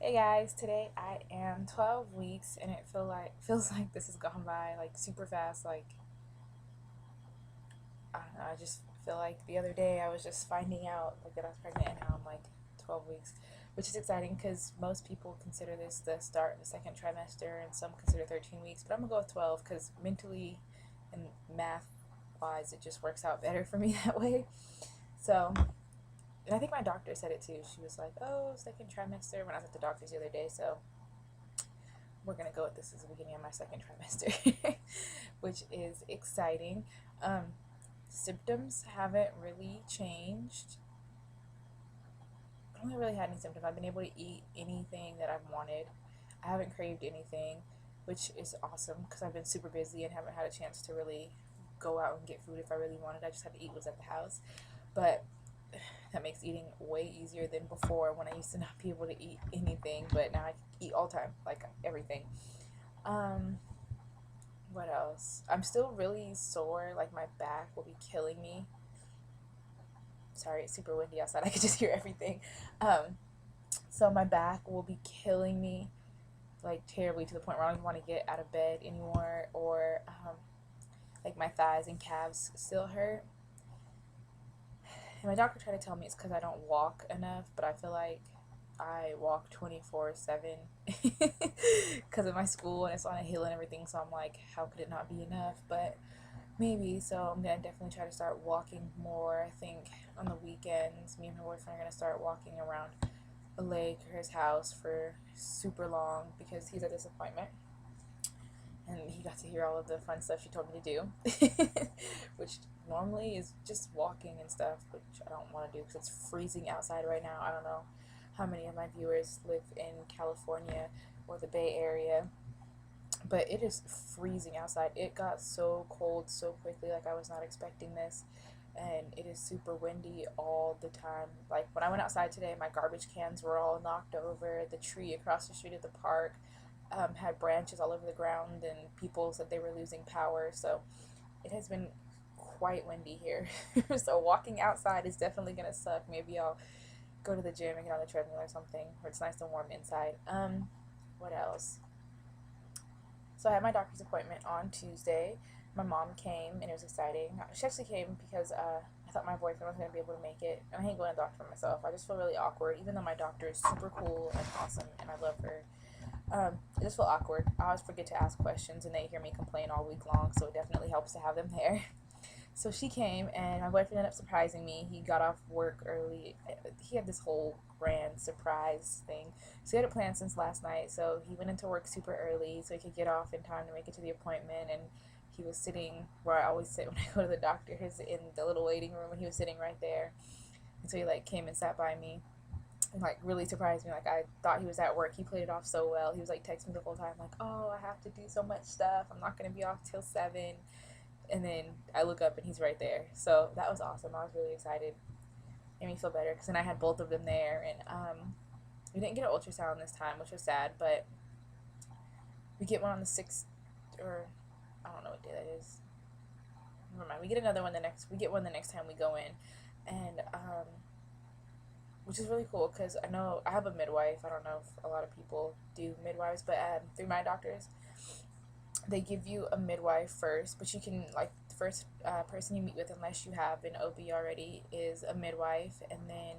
Hey guys, today I am 12 weeks and it feels like this has gone by like super fast. Like I don't know, I just feel like the other day I was just finding out like that I was pregnant and now I'm like 12 weeks, which is exciting because most people consider this the start of the second trimester and some consider 13 weeks, but I'm gonna go with 12 because mentally and math wise it just works out better for me that way. So, and I think my doctor said it too. She was like, "Oh, second trimester," when I was at the doctor's the other day. So we're gonna go with this as the beginning of my second trimester, which is exciting. Um, Symptoms haven't really changed. I haven't really had any symptoms. I've been able to eat anything that I've wanted. I haven't craved anything, which is awesome because I've been super busy and haven't had a chance to really go out and get food if I really wanted. I just had to eat what was at the house. But that makes eating way easier than before when I used to not be able to eat anything, but now I can eat all the time, like everything. Um, what else? I'm still really sore. Like my back will be killing me. Sorry, it's super windy outside. I could just hear everything. Um, so my back will be killing me like terribly to the point where I don't even want to get out of bed anymore. Or like my thighs and calves still hurt. And my doctor tried to tell me it's because I don't walk enough, but I feel like I walk 24/7 because of my school and it's on a hill and everything. So I'm like, how could it not be enough? But maybe, so I'm gonna definitely try to start walking more. I think on the weekends, me and my boyfriend are gonna start walking around a lake or his house for super long because he's at this appointment and he got to hear all of the fun stuff she told me to do, which normally is just walking and stuff, which I don't want to do because it's freezing outside right now. I don't know how many of my viewers live in California or the Bay Area, but it is freezing outside. It got so cold so quickly, like I was not expecting this. And it is super windy all the time. Like when I went outside today, my garbage cans were all knocked over. The tree across the street at the park had branches all over the ground, and people said they were losing power. So it has been quite windy here. So walking outside is definitely gonna suck. Maybe I'll go to the gym and get on the treadmill or something where it's nice and warm inside. What else? So I had my doctor's appointment on Tuesday. My mom came and it was exciting. She actually came because I thought my boyfriend was going to be able to make it. And I ain't going to the doctor for myself. I just feel really awkward, even though my doctor is super cool and awesome and I love her. I just feel awkward. I always forget to ask questions and they hear me complain all week long, so it definitely helps to have them there. So she came, and my boyfriend ended up surprising me. He got off work early. He had this whole grand surprise thing. So he had it planned since last night. So he went into work super early so he could get off in time to make it to the appointment. And he was sitting where I always sit when I go to the doctor's in the little waiting room, and he was sitting right there. And so he like came and sat by me and like really surprised me. Like I thought he was at work. He played it off so well. He was like texting me the whole time, like, "Oh, I have to do so much stuff. I'm not gonna be off till 7." And then I look up and he's right there. So that was awesome. I was really excited. Made me feel better because then I had both of them there, and we didn't get an ultrasound this time, which was sad. But we get one on the 6th, or I don't know what day that is. Never mind. We get another one the next. We get one the next time we go in, and which is really cool because I know I have a midwife. I don't know if a lot of people do midwives, but through my doctors, they give you a midwife first, but you can like the first person you meet with, unless you have an OB already, is a midwife, and then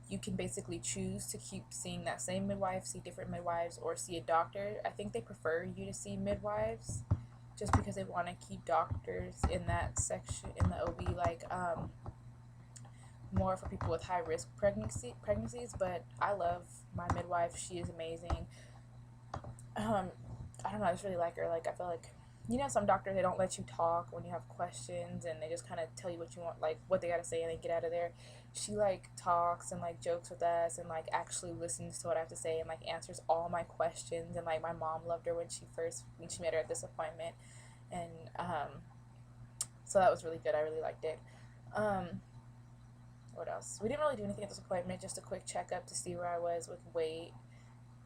you can basically choose to keep seeing that same midwife, see different midwives, or see a doctor. I think they prefer you to see midwives just because they want to keep doctors in that section in the OB, like more for people with high risk pregnancies. But I love my midwife. She is amazing. um, I don't know, I just really like her. Like I feel like some doctors, they don't let you talk when you have questions and they just kind of tell you what you want, like what they gotta say, and then get out of there. She like talks and like jokes with us and like actually listens to what I have to say and like answers all my questions. And like my mom loved her when she met her at this appointment, and so that was really good. I really liked it. Um, what else? We didn't really do anything at this appointment. Just a quick checkup to see where I was with weight.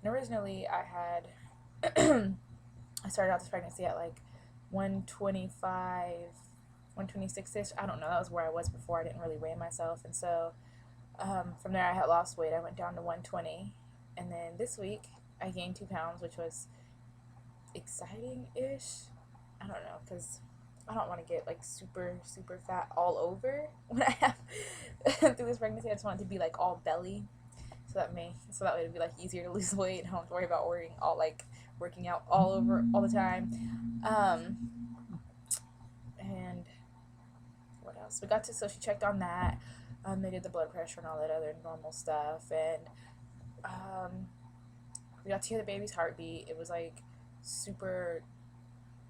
And originally I had I started out this pregnancy at like 125, 126 ish. I don't know. That was where I was before. I didn't really weigh myself. And so from there, I had lost weight. I went down to 120. And then this week I gained 2 pounds, which was exciting-ish. I don't know, because I don't want to get like super super fat all over when I have through this pregnancy. I just want it to be like all belly, so that way it'd be like easier to lose weight. I don't have to worry about working out all over all the time. Um, and what else? So she checked on that. They did the blood pressure and all that other normal stuff, and um, we got to hear the baby's heartbeat. It was like super,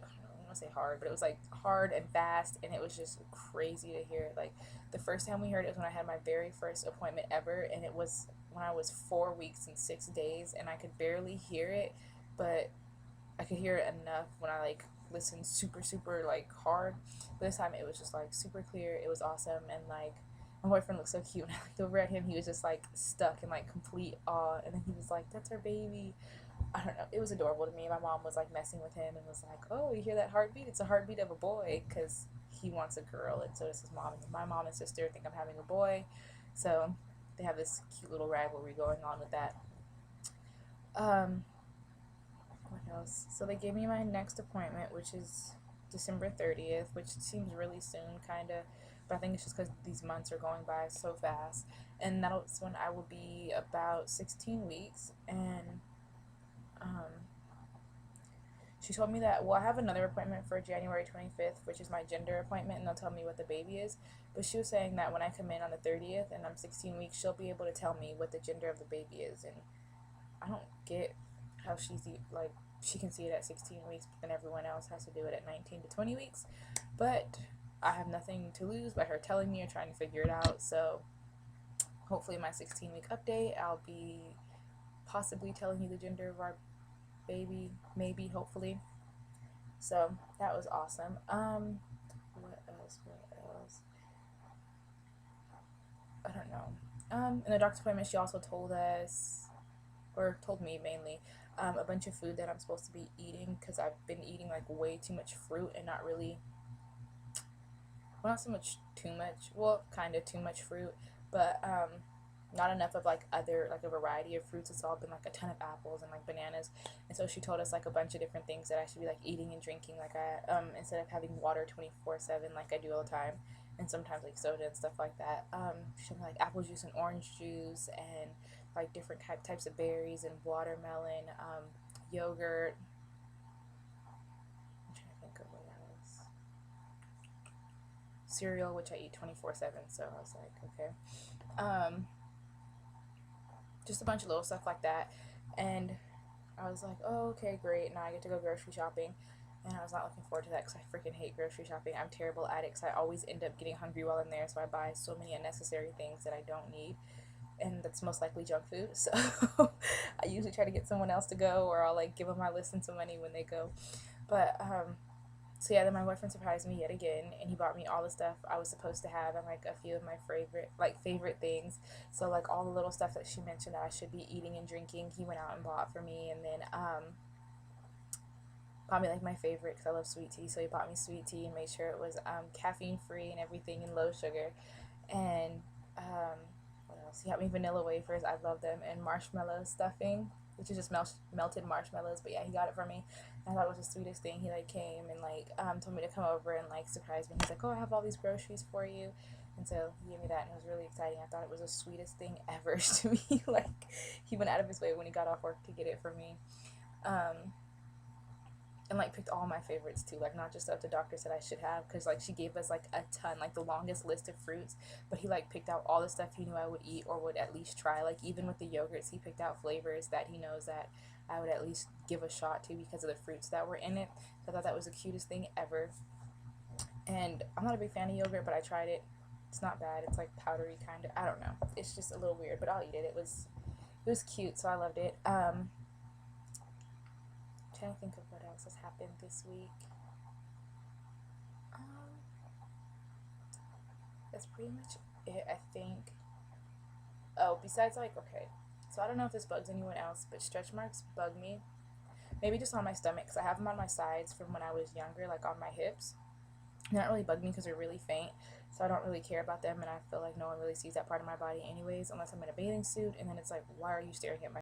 I don't want to say hard, but it was like hard and fast, and it was just crazy to hear it. Like the first time we heard it was when I had my very first appointment ever, and it was when I was 4 weeks and 6 days, and I could barely hear it, but I could hear it enough when I like listened super super like hard. But this time it was just like super clear. It was awesome, and like my boyfriend looked so cute. When I looked over at him, he was just like stuck in like complete awe, and then he was like, "That's our baby." I don't know. It was adorable to me. My mom was like messing with him and was like, "Oh, you hear that heartbeat? It's a heartbeat of a boy," because he wants a girl, and so does his mom. My mom and sister think I'm having a boy, so they have this cute little rivalry going on with that. Um, what else? So they gave me my next appointment, which is December 30th, which seems really soon, kind of. But I think it's just because these months are going by so fast. And that's when I will be about 16 weeks. And um, she told me that, well, I have another appointment for January 25th, which is my gender appointment, and they'll tell me what the baby is. But she was saying that when I come in on the 30th and I'm 16 weeks, she'll be able to tell me what the gender of the baby is. And I don't get how like she can see it at 16 weeks, but then everyone else has to do it at 19 to 20 weeks. But I have nothing to lose by her telling me or trying to figure it out. So hopefully, in my 16-week update, I'll be possibly telling you the gender of our baby, maybe, hopefully. So that was awesome. What else? What else? I don't know. In the doctor's appointment, she also told us, or told me mainly, a bunch of food that I'm supposed to be eating because I've been eating like way too much fruit and not really, well, not so much too much, well, kind of too much fruit, but not enough of like like a variety of fruits. It's all been like a ton of apples and like bananas, and so she told us like a bunch of different things that I should be like eating and drinking, like I instead of having water 24/7 like I do all the time, and sometimes like soda and stuff like that. She told me like apple juice and orange juice and like different types of berries and watermelon, yogurt. I'm trying to think of what else. Cereal, which I eat 24/7. So I was like, okay. Um, just a bunch of little stuff like that, and I was like, oh, okay, great. Now I get to go grocery shopping. And I was not looking forward to that because I freaking hate grocery shopping. I'm terrible at it because I always end up getting hungry while in there, so I buy so many unnecessary things that I don't need, and that's most likely junk food. So I usually try to get someone else to go, or I'll like give them my list and some money when they go. But so yeah, then my boyfriend surprised me yet again, and he bought me all the stuff I was supposed to have and like a few of my favorite things. So like all the little stuff that she mentioned that I should be eating and drinking, he went out and bought for me, and then bought me like my favorite because I love sweet tea. So he bought me sweet tea and made sure it was caffeine free and everything and low sugar, and what else? He got me vanilla wafers. I love them, and marshmallow stuffing, which is just melted marshmallows. But yeah, he got it for me. I thought it was the sweetest thing. He like came and like told me to come over and like surprise me. He's like, "Oh, I have all these groceries for you," and so he gave me that, and it was really exciting. I thought it was the sweetest thing ever to me. Like he went out of his way when he got off work to get it for me. Um, and like picked all my favorites too, like not just stuff the doctor said I should have, because like she gave us like a ton, like the longest list of fruits, but he like picked out all the stuff he knew I would eat or would at least try. Like even with the yogurts, he picked out flavors that he knows that I would at least give a shot to because of the fruits that were in it. So I thought that was the cutest thing ever. And I'm not a big fan of yogurt, but I tried it. It's not bad. It's like powdery kind of, I don't know, it's just a little weird, but I'll eat it. It was cute, so I loved it. Trying to think of what else has happened this week. Um, that's pretty much it, I think. Oh, besides, like, okay, so I don't know if this bugs anyone else, but stretch marks bug me. Maybe just on my stomach, because I have them on my sides from when I was younger, like on my hips. They don't really bug me because they're really faint, so I don't really care about them, and I feel like no one really sees that part of my body anyways, unless I'm in a bathing suit, and then it's like, why are you staring at my